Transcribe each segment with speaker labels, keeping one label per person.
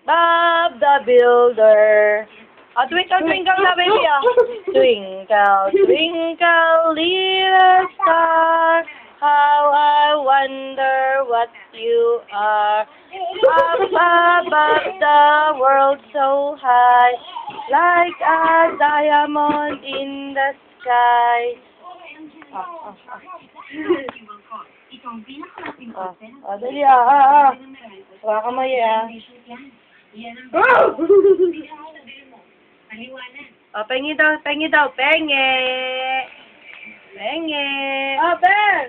Speaker 1: Bob the Builder. Oh, twinkle, twinkle na, baby, oh. Twinkle, twinkle, little star, how I wonder what you are. Up above the world so high, like a diamond in the sky. Dali, Waka mo yan. Pengi daw, pengi daw, pengi. Pengi. Ben!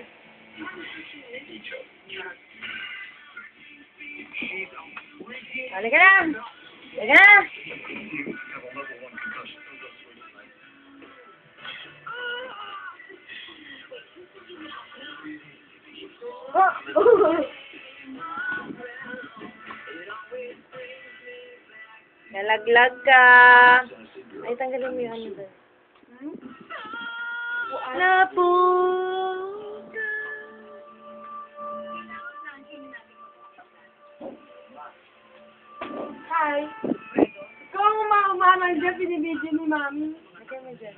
Speaker 1: Halika na! Halika na! Nalaglag ka. Ay, tanggalin mo yung ano doon. Napunta.
Speaker 2: Hi. Ikaw ang umamanang dyan, pinibidyo ni Mami.
Speaker 1: Lagyan mo dyan.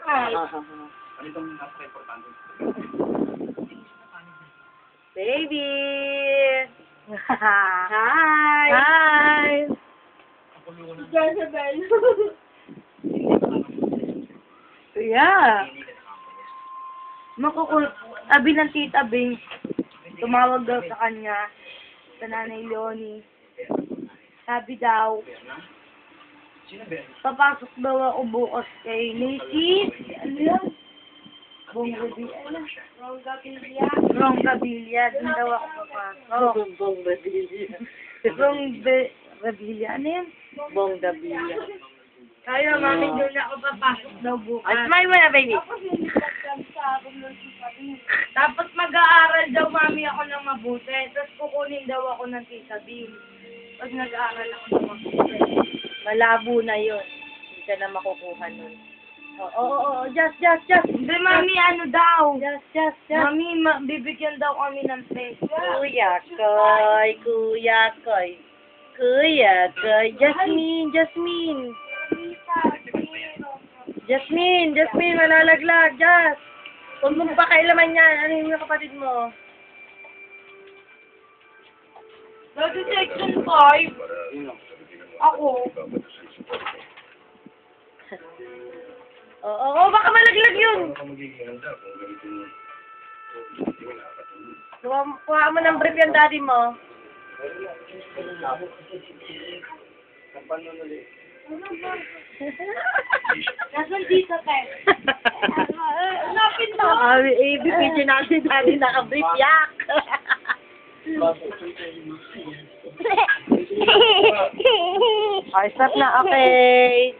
Speaker 2: Hi.
Speaker 1: Baby!
Speaker 2: Hi.
Speaker 1: Hi!
Speaker 2: Jezebel.
Speaker 1: Yeah. Abi ng tita Bing. Tumawag daw sa kanya. Sa nanay Leonie. Sabi daw, papasok daw ako bukas kay Macy. Ano yun? Rong Gabilia. Doon daw ako papasok.
Speaker 3: Bong Gabilia.
Speaker 1: Gabilia. Ano yun?
Speaker 3: Bong Gabilia.
Speaker 2: Kaya, Mami, doon ako papasok daw bukas.
Speaker 1: Ay, smile mo na, baby.
Speaker 2: Tapos mag-aaral daw, Mami, ako ng mabuti. Tapos kukunin daw ako ng tita Bing. Pag nag-aaral ako ng mabuti.
Speaker 1: Malabo na yun. Hindi ka na makukuha nun. Oo. Just.
Speaker 2: Hindi, Mami, ano daw?
Speaker 1: Just.
Speaker 2: Mami, bibigyan daw kami ng peso.
Speaker 1: Kuya Koy. Jasmine, malalaglag. Just. Huwag mong pakailaman yan. Ano yung kapatid mo?
Speaker 2: Dati section 5. Ako.
Speaker 1: Oo, baka malaglag yun. Kuha mo ng brief yung daddy mo.
Speaker 2: Nasaan dito, Ted? Hanapin mo.
Speaker 1: Bigyan natin daddy naka-brief yak. Ay, stop na. Okay.